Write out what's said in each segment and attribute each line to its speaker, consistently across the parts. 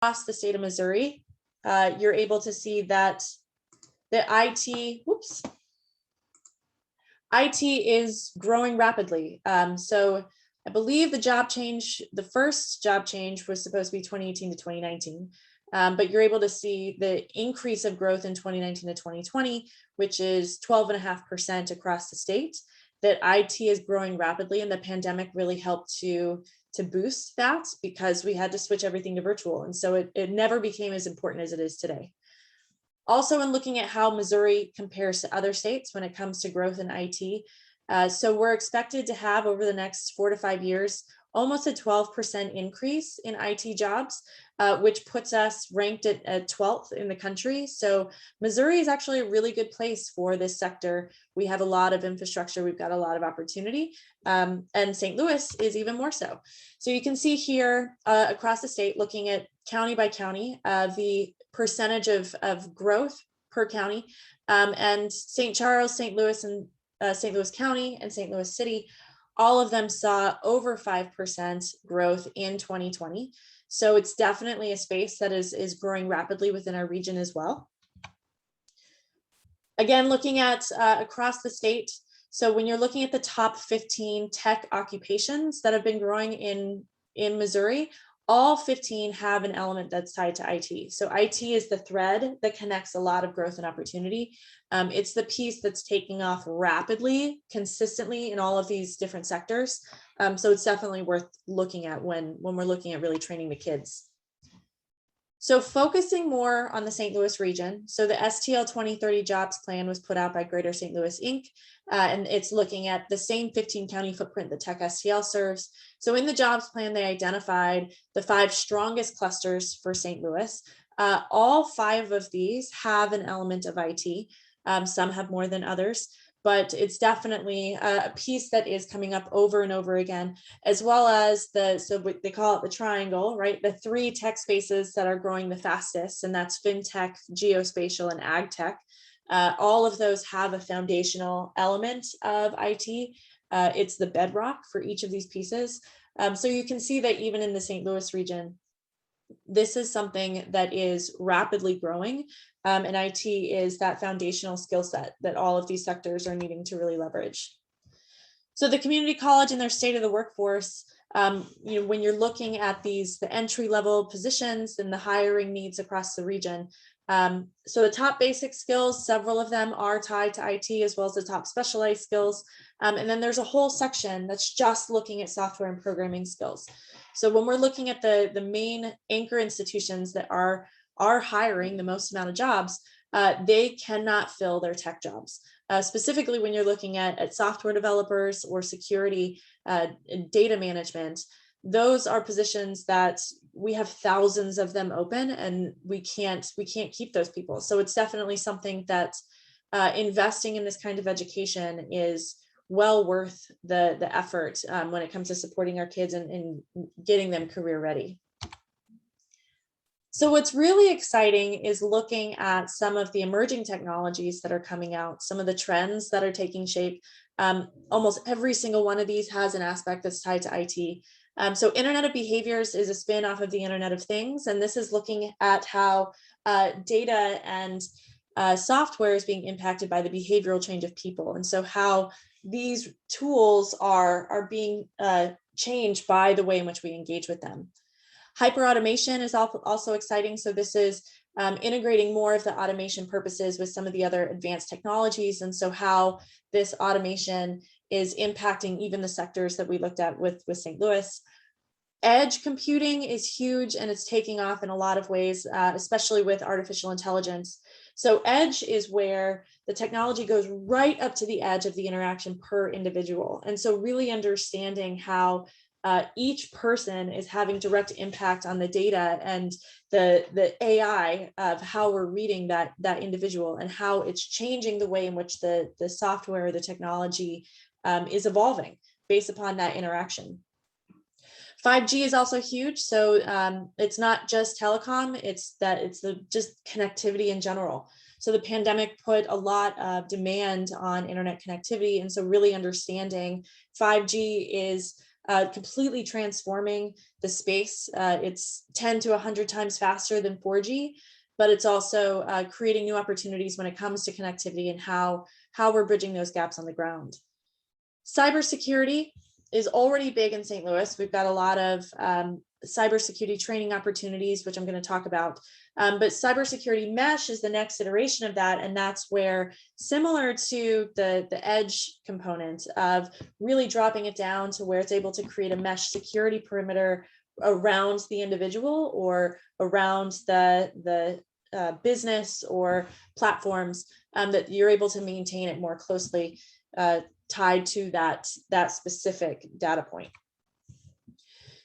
Speaker 1: across the state of Missouri, you're able to see that the IT is growing rapidly. So I believe the first job change was supposed to be 2018 to 2019. But you're able to see the increase of growth in 2019 to 2020, which is 12.5% across the state. That IT is growing rapidly, and the pandemic really helped to boost that because we had to switch everything to virtual. And so it never became as important as it is today. Also, in looking at how Missouri compares to other states when it comes to growth in IT, so we're expected to have over the next 4 to 5 years almost a 12% increase in IT jobs, which puts us ranked at 12th in the country. So Missouri is actually a really good place for this sector. We have a lot of infrastructure, we've got a lot of opportunity, and St. Louis is even more so. So you can see here across the state, looking at county by county, the percentage of growth per county, and St. Charles, St. Louis, and St. Louis County and St. Louis City, all of them saw over 5% growth in 2020. So it's definitely a space that is growing rapidly within our region as well. Again, looking at across the state, so when you're looking at the top 15 tech occupations that have been growing in Missouri, all 15 have an element that's tied to IT. So IT is the thread that connects a lot of growth and opportunity. It's the piece that's taking off rapidly, consistently in all of these different sectors. So it's definitely worth looking at when we're looking at really training the kids. So focusing more on the St. Louis region, so the STL 2030 jobs plan was put out by Greater St. Louis Inc. And it's looking at the same 15 county footprint that Tech STL serves. So in the jobs plan, they identified the 5 strongest clusters for St. Louis. All 5 of these have an element of IT. Some have more than others, but it's definitely a piece that is coming up over and over again, as well as so they call it the triangle, right? The 3 tech spaces that are growing the fastest, and that's fintech, geospatial, and ag tech. All of those have a foundational element of IT. It's the bedrock for each of these pieces. So you can see that even in the St. Louis region, this is something that is rapidly growing, and IT is that foundational skill set that all of these sectors are needing to really leverage. So the community college and their state of the workforce, when you're looking at the entry level positions and the hiring needs across the region, so the top basic skills, several of them are tied to IT, as well as the top specialized skills. And then there's a whole section that's just looking at software and programming skills. So when we're looking at the main anchor institutions that are hiring the most amount of jobs, they cannot fill their tech jobs. Specifically, when you're looking at software developers or security, data management, those are positions that we have thousands of them open, and we can't keep those people. So it's definitely something that investing in this kind of education is well worth the effort when it comes to supporting our kids and getting them career ready. So what's really exciting is looking at some of the emerging technologies that are coming out, some of the trends that are taking shape. Almost every single one of these has an aspect that's tied to IT. So Internet of Behaviors is a spin off of the Internet of Things, and this is looking at how data and software is being impacted by the behavioral change of people, and so how these tools are being changed by the way in which we engage with them. Hyperautomation is also exciting. So this is integrating more of the automation purposes with some of the other advanced technologies, and so how this automation is impacting even the sectors that we looked at with St. Louis. Edge computing is huge, and it's taking off in a lot of ways, especially with artificial intelligence. So edge is where the technology goes right up to the edge of the interaction per individual. And so really understanding how each person is having direct impact on the data and the AI of how we're reading that individual, and how it's changing the way in which the software or the technology is evolving based upon that interaction. 5G is also huge. So it's not just telecom, it's just connectivity in general. So the pandemic put a lot of demand on internet connectivity. And so really understanding 5G is completely transforming the space. It's 10 to 100 times faster than 4G, but it's also creating new opportunities when it comes to connectivity and how we're bridging those gaps on the ground. Cybersecurity is already big in St. Louis. We've got a lot of cybersecurity training opportunities, which I'm going to talk about. But cybersecurity mesh is the next iteration of that. And that's where, similar to the edge component of really dropping it down to where it's able to create a mesh security perimeter around the individual or around the business or platforms, that you're able to maintain it more closely tied to that specific data point.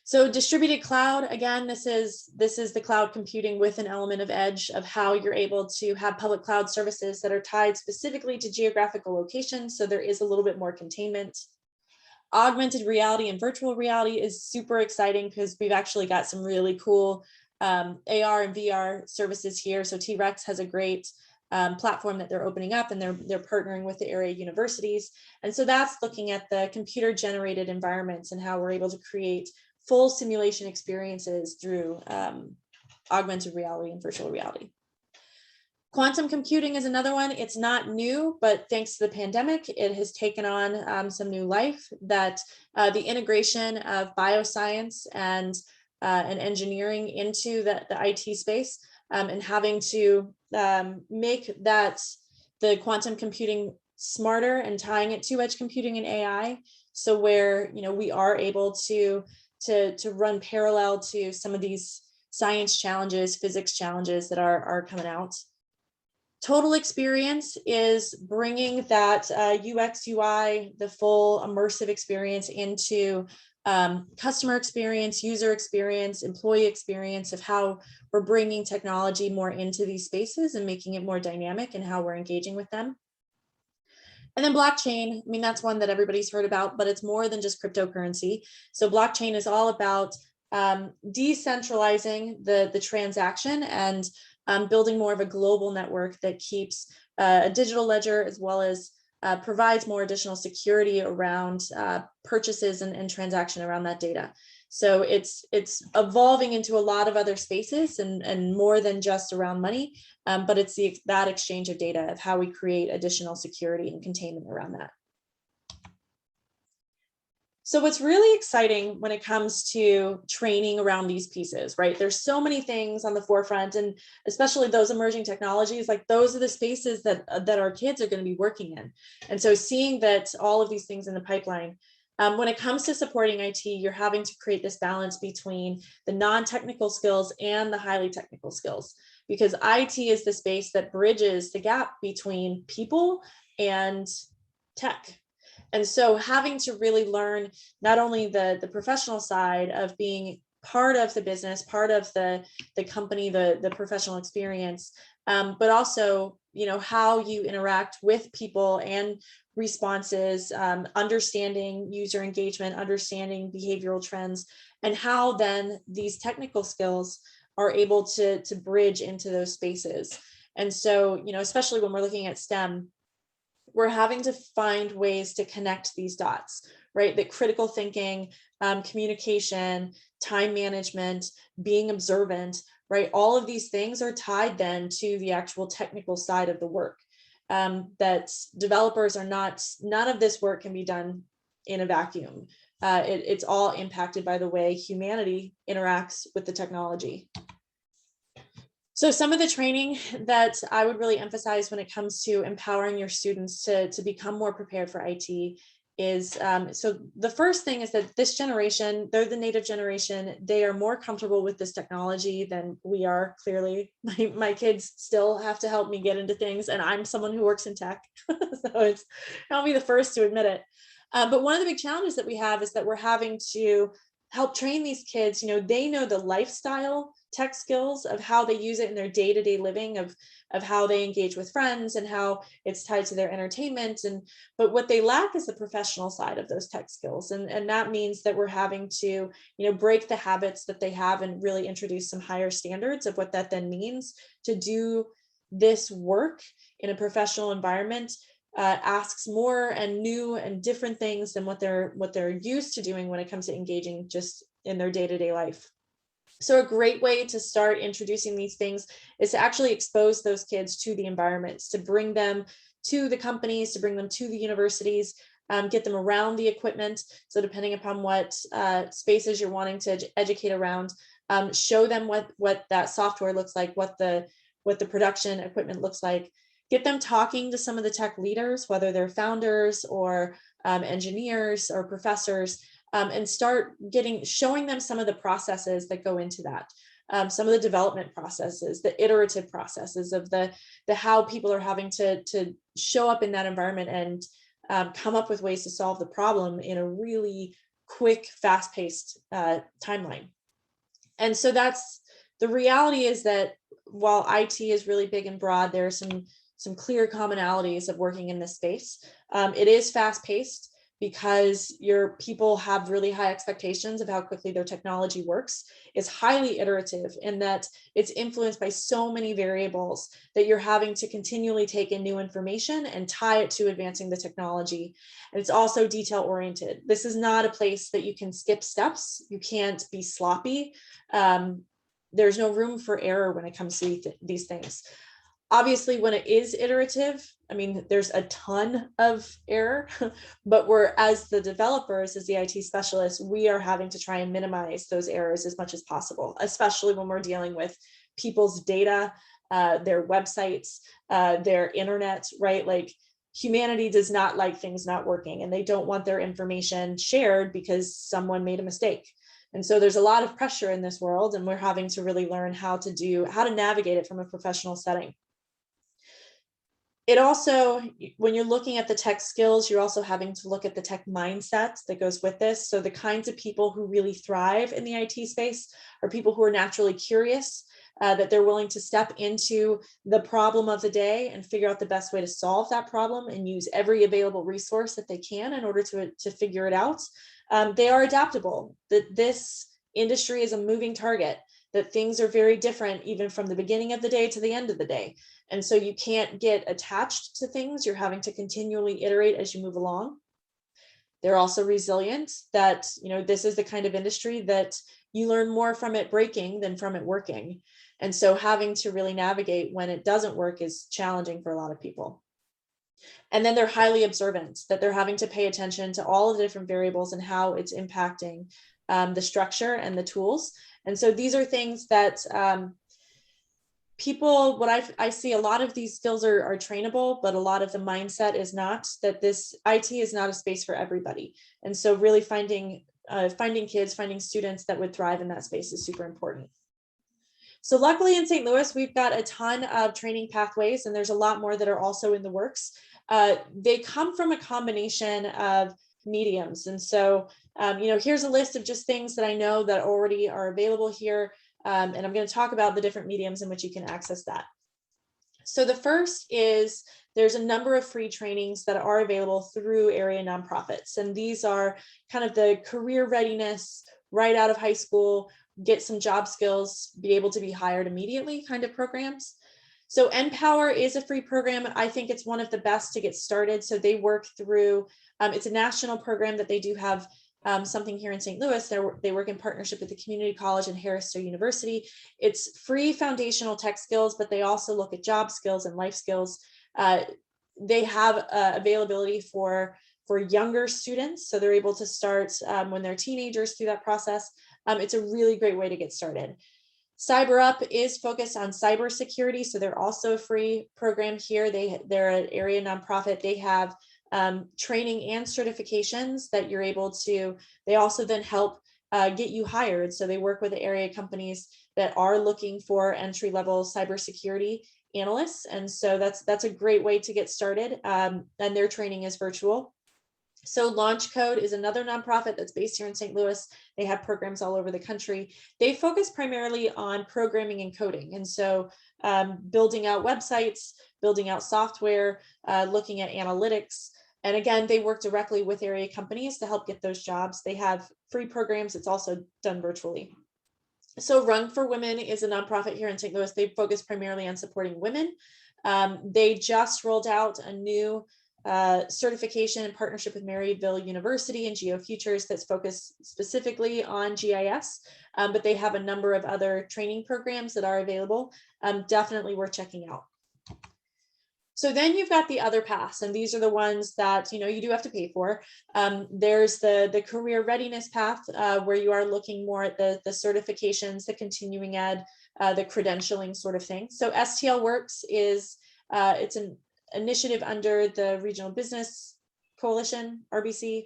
Speaker 1: So distributed cloud, again, this is the cloud computing with an element of edge, of how you're able to have public cloud services that are tied specifically to geographical locations. So there is a little bit more containment. Augmented reality and virtual reality is super exciting because we've actually got some really cool AR and VR services here. So T-Rex has a great platform that they're opening up, and they're partnering with the area universities. And so that's looking at the computer generated environments and how we're able to create full simulation experiences through augmented reality and virtual reality. Quantum computing is another one. It's not new, but thanks to the pandemic, it has taken on some new life. That the integration of bioscience and engineering into the IT space, and having to make that the quantum computing smarter and tying it to edge computing and AI. So where we are able to run parallel to some of these science challenges, physics challenges that are coming out. Total experience is bringing that UX, UI, the full immersive experience into customer experience, user experience, employee experience, of how we're bringing technology more into these spaces and making it more dynamic and how we're engaging with them. And then blockchain, I mean, that's one that everybody's heard about, but it's more than just cryptocurrency. So blockchain is all about decentralizing the transaction and building more of a global network that keeps a digital ledger, as well as provides more additional security around purchases and transaction around that data. So it's evolving into a lot of other spaces and more than just around money, but it's that exchange of data of how we create additional security and containment around that. So what's really exciting when it comes to training around these pieces, right? There's so many things on the forefront, and especially those emerging technologies, like those are the spaces that our kids are going to be working in. And so seeing that all of these things in the pipeline, when it comes to supporting IT, you're having to create this balance between the non-technical skills and the highly technical skills, because IT is the space that bridges the gap between people and tech. And so having to really learn not only the professional side of being part of the business, part of the company, the professional experience, but also, how you interact with people and responses, understanding user engagement, understanding behavioral trends, and how then these technical skills are able to bridge into those spaces. And so, especially when we're looking at STEM, we're having to find ways to connect these dots, right? That critical thinking, communication, time management, being observant, right? All of these things are tied then to the actual technical side of the work. That developers are none of this work can be done in a vacuum. It's all impacted by the way humanity interacts with the technology. So some of the training that I would really emphasize when it comes to empowering your students to become more prepared for IT is, so the first thing is that this generation, they're the native generation. They are more comfortable with this technology than we are, clearly. My kids still have to help me get into things, and I'm someone who works in tech. So I'll be the first to admit it. But one of the big challenges that we have is that we're having to help train these kids. They know the lifestyle tech skills of how they use it in their day-to-day living, of how they engage with friends and how it's tied to their entertainment. But what they lack is the professional side of those tech skills. And that means that we're having to, break the habits that they have and really introduce some higher standards of what that then means to do this work in a professional environment, asks more and new and different things than what they're used to doing when it comes to engaging just in their day-to-day life. So a great way to start introducing these things is to actually expose those kids to the environments, to bring them to the companies, to bring them to the universities, get them around the equipment. So depending upon what spaces you're wanting to educate around, show them what that software looks like, what the production equipment looks like. Get them talking to some of the tech leaders, whether they're founders or engineers or professors, and start showing them some of the processes that go into that. Some of the development processes, the iterative processes of the how people are having to show up in that environment and come up with ways to solve the problem in a really quick, fast-paced timeline. And so that's the reality, is that while IT is really big and broad, there are some clear commonalities of working in this space. It is fast-paced, because your people have really high expectations of how quickly their technology works. It's highly iterative in that it's influenced by so many variables that you're having to continually take in new information and tie it to advancing the technology. And it's also detail oriented. This is not a place that you can skip steps. You can't be sloppy. There's no room for error when it comes to these things. Obviously, when it is iterative, I mean, there's a ton of error, but as the developers, as the IT specialists, we are having to try and minimize those errors as much as possible, especially when we're dealing with people's data, their websites, their internet, right? Like, humanity does not like things not working, and they don't want their information shared because someone made a mistake. And so there's a lot of pressure in this world, and we're having to really learn how to navigate it from a professional setting. It also, when you're looking at the tech skills, you're also having to look at the tech mindset that goes with this. So the kinds of people who really thrive in the IT space are people who are naturally curious, that they're willing to step into the problem of the day and figure out the best way to solve that problem and use every available resource that they can in order to figure it out. They are adaptable. That this industry is a moving target, that things are very different even from the beginning of the day to the end of the day. And so you can't get attached to things. You're having to continually iterate as you move along. They're also resilient, that, this is the kind of industry that you learn more from it breaking than from it working. And so having to really navigate when it doesn't work is challenging for a lot of people. And then they're highly observant, that they're having to pay attention to all of the different variables and how it's impacting the structure and the tools. And so these are things that people, I see a lot of these skills are trainable, but a lot of the mindset is not, that this IT is not a space for everybody. And so really finding students that would thrive in that space is super important. So luckily in St. Louis, we've got a ton of training pathways, and there's a lot more that are also in the works. They come from a combination of mediums. And so, here's a list of just things that I know that already are available here. And I'm going to talk about the different mediums in which you can access that. So the first is, there's a number of free trainings that are available through area nonprofits. And these are kind of the career readiness right out of high school, get some job skills, be able to be hired immediately kind of programs. So NPower is a free program. I think it's one of the best to get started. So they work through, it's a national program that they do have something here in St. Louis. They work in partnership with the community college and Harris State University. It's free foundational tech skills, but they also look at job skills and life skills. They have availability for younger students, so they're able to start when they're teenagers through that process. It's a really great way to get started. Cyber Up is focused on cybersecurity, so they're also a free program here. They're an area nonprofit. They have training and certifications that you're able to, they also then help get you hired. So they work with the area companies that are looking for entry-level cybersecurity analysts. And so that's a great way to get started. And their training is virtual. So Launch Code is another nonprofit that's based here in St. Louis. They have programs all over the country. They focus primarily on programming and coding. And so building out websites, building out software, looking at analytics. And again, they work directly with area companies to help get those jobs. They have free programs. It's also done virtually. So Run for Women is a nonprofit here in St. Louis. They focus primarily on supporting women. They just rolled out a new certification in partnership with Maryville University and GeoFutures that's focused specifically on GIS, but they have a number of other training programs that are available. Definitely worth checking out. So then you've got the other paths, and these are the ones that you do have to pay for. There's the career readiness path, where you are looking more at the certifications, the continuing ed, the credentialing sort of thing. So STL Works is it's an initiative under the Regional Business Coalition, RBC.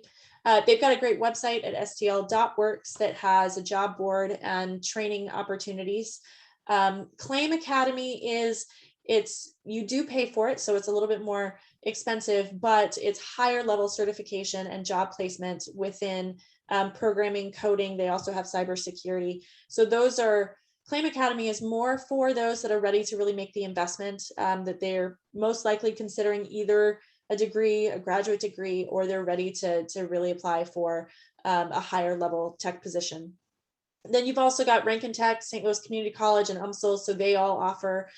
Speaker 1: They've got a great website at stl.works that has a job board and training opportunities. Claim Academy is, you do pay for it, so it's a little bit more expensive, but it's higher level certification and job placement within programming, coding. They also have cybersecurity. So those are, Claim Academy is more for those that are ready to really make the investment, that they're most likely considering either a degree, a graduate degree, or they're ready to really apply for a higher level tech position. Then you've also got Rankin Tech, St. Louis Community College, and UMSL. So they all offer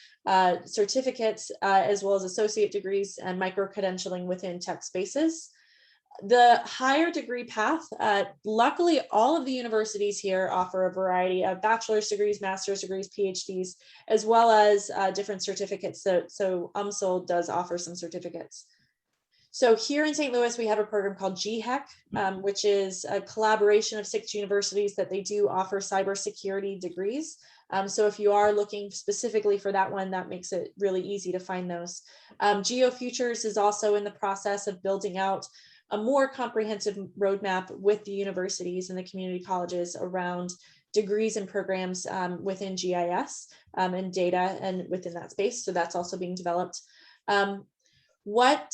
Speaker 1: certificates as well as associate degrees and micro-credentialing within tech spaces. The higher degree path, luckily all of the universities here offer a variety of bachelor's degrees, master's degrees, PhDs, as well as different certificates. So UMSL does offer some certificates. So here in St. Louis, we have a program called GHEC, which is a collaboration of 6 universities that they do offer cybersecurity degrees. So if you are looking specifically for that one, that makes it really easy to find those. GeoFutures is also in the process of building out a more comprehensive roadmap with the universities and the community colleges around degrees and programs within GIS and data and within that space. So that's also being developed. What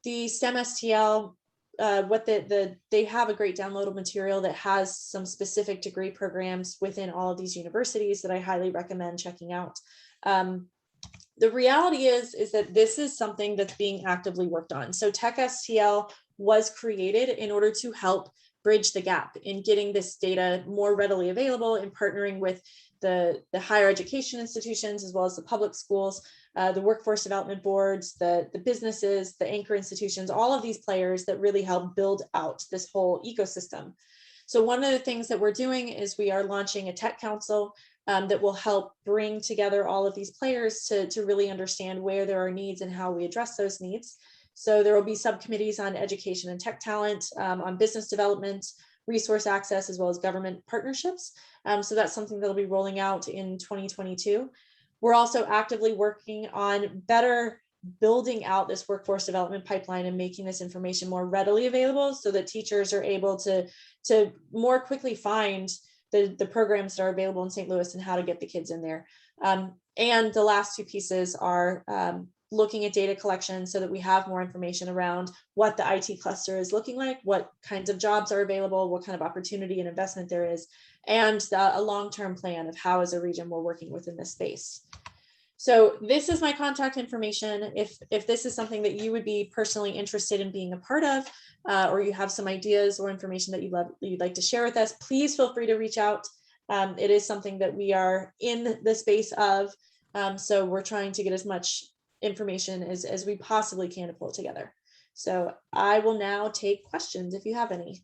Speaker 1: the STEM STL, they have a great downloadable material that has some specific degree programs within all of these universities that I highly recommend checking out. The reality is that this is something that's being actively worked on. So Tech STL was created in order to help bridge the gap in getting this data more readily available, in partnering with the higher education institutions, as well as the public schools, the workforce development boards, the businesses, the anchor institutions, all of these players that really help build out this whole ecosystem. So one of the things that we're doing is we are launching a tech council that will help bring together all of these players to really understand where there are needs and how we address those needs. So there will be subcommittees on education and tech talent, on business development, resource access, as well as government partnerships. So that's something that'll be rolling out in 2022. We're also actively working on better building out this workforce development pipeline and making this information more readily available so that teachers are able to more quickly find the programs that are available in St. Louis and how to get the kids in there. And the last 2 pieces are looking at data collection so that we have more information around what the IT cluster is looking like, what kinds of jobs are available, what kind of opportunity and investment there is, and a long-term plan of how as a region we're working within this space. So this is my contact information. If this is something that you would be personally interested in being a part of, or you have some ideas or information that you'd like to share with us, please feel free to reach out. It is something that we are in the space of, so we're trying to get as much information as we possibly can to pull it together. So I will now take questions if you have any.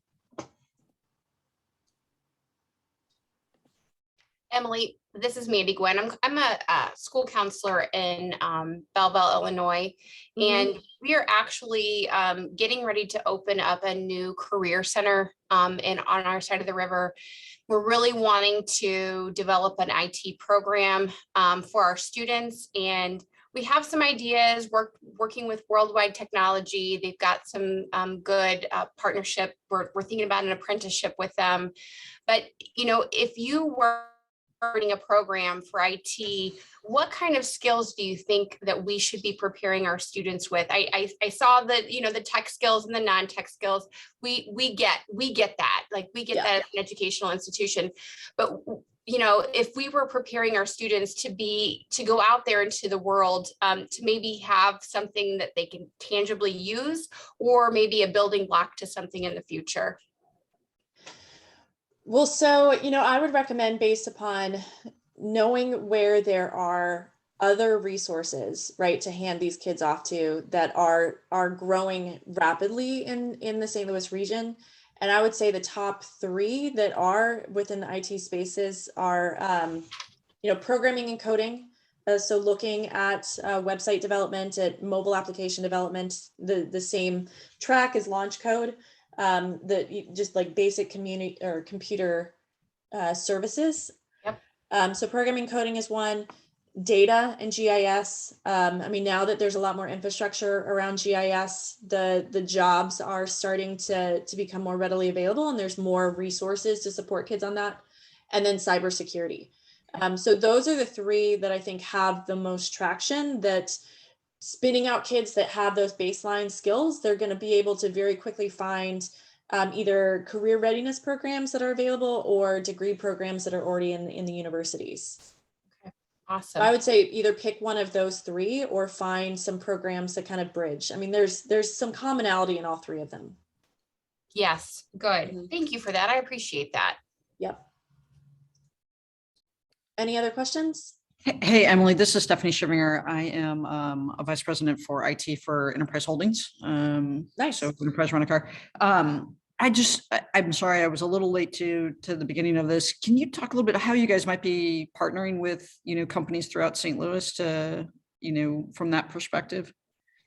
Speaker 2: Emily, this is Mandy Gwen. I'm a school counselor in Belleville, Illinois, and we are actually getting ready to open up a new career center on our side of the river. We're really wanting to develop an IT program for our students, and we have some ideas. Working with Worldwide Technology. They've got some good partnership. We're thinking about an apprenticeship with them. But if you were starting a program for IT, what kind of skills do you think that we should be preparing our students with? I saw that the tech skills and the non-tech skills. We get that. Like we get that as an educational institution, but if we were preparing our students to go out there into the world, to maybe have something that they can tangibly use, or maybe a building block to something in the future.
Speaker 1: Well, so, I would recommend, based upon knowing where there are other resources, right, to hand these kids off to that are growing rapidly in the St. Louis region. And I would say the top three that are within the IT spaces are, programming and coding. So looking at website development, at mobile application development, the same track as launch code, just like basic community or computer services.
Speaker 2: Yep.
Speaker 1: So programming, coding is one. Data and GIS. Now that there's a lot more infrastructure around GIS, the jobs are starting to become more readily available, and there's more resources to support kids on that. And then cybersecurity. So those are the three that I think have the most traction, that spinning out kids that have those baseline skills, they're going to be able to very quickly find either career readiness programs that are available or degree programs that are already in the universities.
Speaker 2: Awesome.
Speaker 1: So I would say either pick one of those three or find some programs that kind of bridge. There's some commonality in all three of them.
Speaker 2: Yes, good. Thank you for that. I appreciate that.
Speaker 1: Yep. Any other questions?
Speaker 3: Hey, Emily, this is Stephanie Schivinger. I am a vice president for IT for Enterprise Holdings.
Speaker 1: Nice.
Speaker 3: So Enterprise Rent-A-Car. I'm sorry, I was a little late to the beginning of this. Can you talk a little bit how you guys might be partnering with, companies throughout St. Louis to, from that perspective?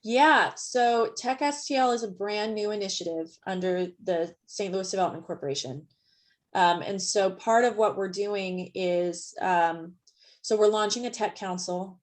Speaker 1: Yeah, so Tech STL is a brand new initiative under the St. Louis Development Corporation. And so part of what we're doing is, so we're launching a tech council,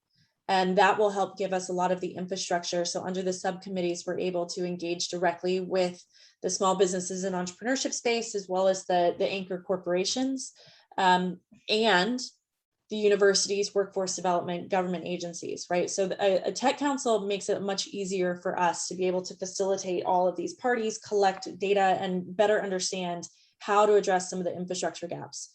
Speaker 1: and that will help give us a lot of the infrastructure. So under the subcommittees, we're able to engage directly with the small businesses and entrepreneurship space, as well as the anchor corporations, and the universities, workforce development, government agencies, right? So a tech council makes it much easier for us to be able to facilitate all of these parties, collect data, and better understand how to address some of the infrastructure gaps.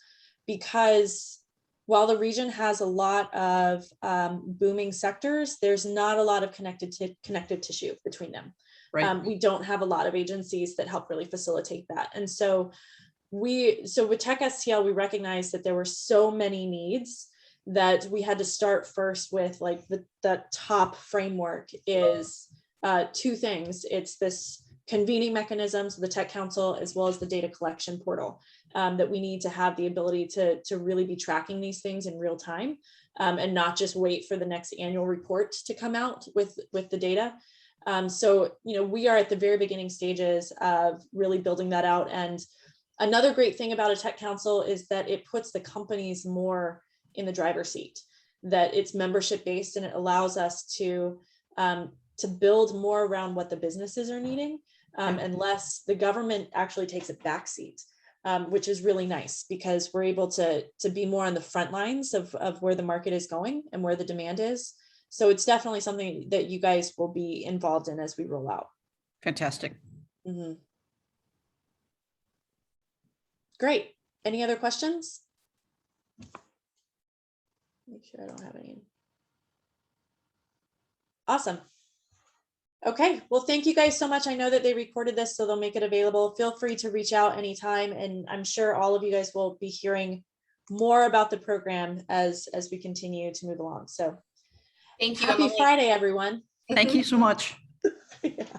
Speaker 1: Because while the region has a lot of booming sectors, there's not a lot of connective tissue between them.
Speaker 3: Right.
Speaker 1: We don't have a lot of agencies that help really facilitate that. And so with Tech STL, we recognized that there were so many needs that we had to start first with, like, the top framework is two things. It's this convening mechanism, so the tech council, as well as the data collection portal, that we need to have the ability to really be tracking these things in real time, and not just wait for the next annual report to come out with the data. So we are at the very beginning stages of really building that out. And another great thing about a tech council is that it puts the companies more in the driver's seat, that it's membership based, and it allows us to build more around what the businesses are needing, unless the government actually takes a backseat, which is really nice, because we're able to be more on the front lines of where the market is going and where the demand is. So it's definitely something that you guys will be involved in as we roll out.
Speaker 3: Fantastic.
Speaker 1: Mm-hmm. Great. Any other questions? Make sure I don't have any. Awesome. Okay, well, thank you guys so much. I know that they recorded this, so they'll make it available. Feel free to reach out anytime, and I'm sure all of you guys will be hearing more about the program as we continue to move along. So
Speaker 2: thank you,
Speaker 1: happy
Speaker 2: Emily.
Speaker 1: Friday, everyone.
Speaker 3: Thank you so much.
Speaker 1: Yeah.